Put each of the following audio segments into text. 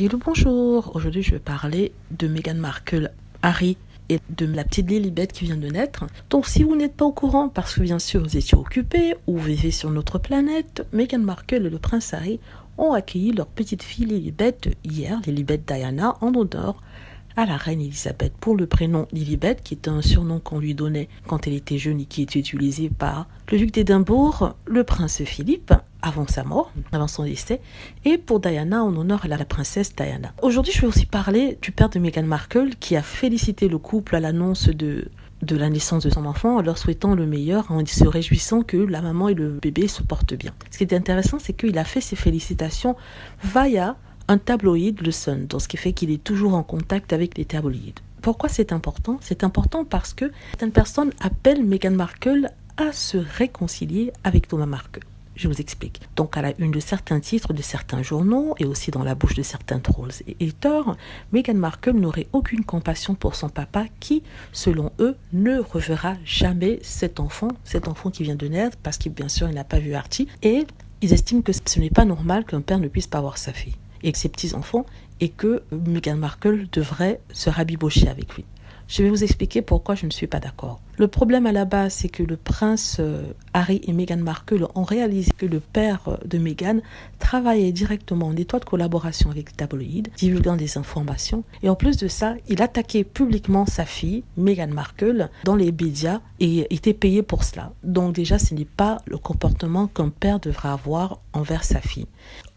Et le bonjour, aujourd'hui je vais parler de Meghan Markle, Harry et de la petite Lilibet qui vient de naître. Donc si vous n'êtes pas au courant, parce que bien sûr vous étiez occupés ou vivez sur notre planète, Meghan Markle et le prince Harry ont accueilli leur petite fille Lilibet hier, Lilibet Diana, en honneur à la reine Elisabeth pour le prénom Lilibet, qui est un surnom qu'on lui donnait quand elle était jeune et qui était utilisé par le duc d'Édimbourg, le prince Philippe, avant sa mort, avant son décès, et pour Diana en honneur à la princesse Diana. Aujourd'hui, je vais aussi parler du père de Meghan Markle qui a félicité le couple à l'annonce de la naissance de son enfant en leur souhaitant le meilleur, en se réjouissant que la maman et le bébé se portent bien. Ce qui est intéressant, c'est qu'il a fait ses félicitations via un tabloïd, le Sun, donc ce qui fait qu'il est toujours en contact avec les tabloïds. Pourquoi c'est important? C'est important parce que certaines personnes appellent Meghan Markle à se réconcilier avec Thomas Markle. Je vous explique. Donc, à la une de certains titres de certains journaux et aussi dans la bouche de certains trolls et haters, Meghan Markle n'aurait aucune compassion pour son papa qui, selon eux, ne reverra jamais cet enfant qui vient de naître parce qu'il, bien sûr, il n'a pas vu Archie. Et ils estiment que ce n'est pas normal qu'un père ne puisse pas voir sa fille et ses petits-enfants et que Meghan Markle devrait se rabibocher avec lui. Je vais vous expliquer pourquoi je ne suis pas d'accord. Le problème à la base, c'est que le prince Harry et Meghan Markle ont réalisé que le père de Meghan travaillait directement en étroite collaboration avec les tabloïds, divulguant des informations. Et en plus de ça, il attaquait publiquement sa fille, Meghan Markle, dans les médias et était payé pour cela. Donc déjà, ce n'est pas le comportement qu'un père devrait avoir envers sa fille.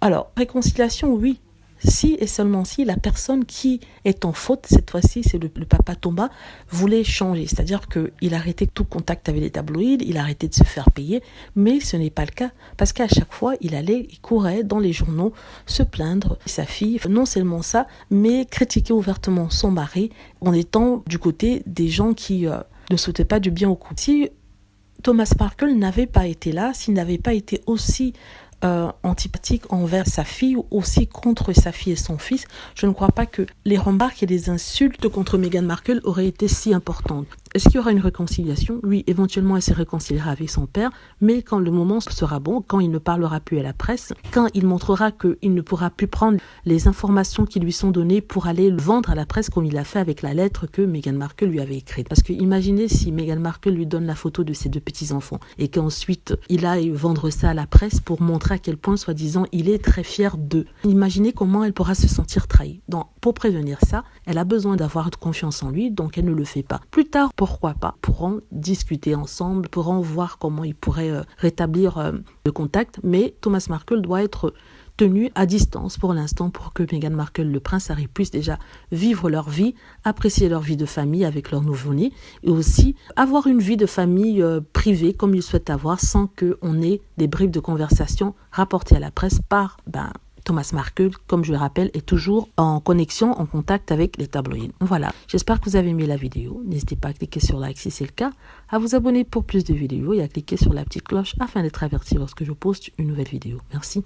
Alors, réconciliation, oui. Si et seulement si la personne qui est en faute, cette fois-ci, c'est le papa Thomas, voulait changer. C'est-à-dire qu'il arrêtait tout contact avec les tabloïds, il arrêtait de se faire payer, mais ce n'est pas le cas. Parce qu'à chaque fois, il courait dans les journaux se plaindre de sa fille. Non seulement ça, mais critiquer ouvertement son mari en étant du côté des gens qui ne souhaitaient pas du bien au couple. Si Thomas Markle n'avait pas été là, s'il n'avait pas été aussi antipathique envers sa fille ou aussi contre sa fille et son fils, je ne crois pas que les remarques et les insultes contre Meghan Markle auraient été si importantes. Est-ce qu'il y aura une réconciliation? Oui, éventuellement elle se réconciliera avec son père, mais quand le moment sera bon, quand il ne parlera plus à la presse, quand il montrera qu'il ne pourra plus prendre les informations qui lui sont données pour aller le vendre à la presse comme il a fait avec la lettre que Meghan Markle lui avait écrite. Parce que imaginez si Meghan Markle lui donne la photo de ses deux petits-enfants et qu'ensuite il aille vendre ça à la presse pour montrer à quel point, soi-disant, il est très fier d'eux. Imaginez comment elle pourra se sentir trahie. Donc, pour prévenir ça, elle a besoin d'avoir confiance en lui, donc elle ne le fait pas. Plus tard, pourquoi pas, pourront discuter ensemble, pourront voir comment ils pourraient rétablir le contact, mais Thomas Markle doit être tenu à distance pour l'instant pour que Meghan Markle, le prince Harry, puissent déjà vivre leur vie, apprécier leur vie de famille avec leur nouveau-né et aussi avoir une vie de famille privée comme ils souhaitent avoir sans qu'on ait des bribes de conversation rapportées à la presse par Thomas Markle, comme je le rappelle, est toujours en connexion, en contact avec les tabloïds. Voilà, j'espère que vous avez aimé la vidéo. N'hésitez pas à cliquer sur like si c'est le cas, à vous abonner pour plus de vidéos et à cliquer sur la petite cloche afin d'être averti lorsque je poste une nouvelle vidéo. Merci.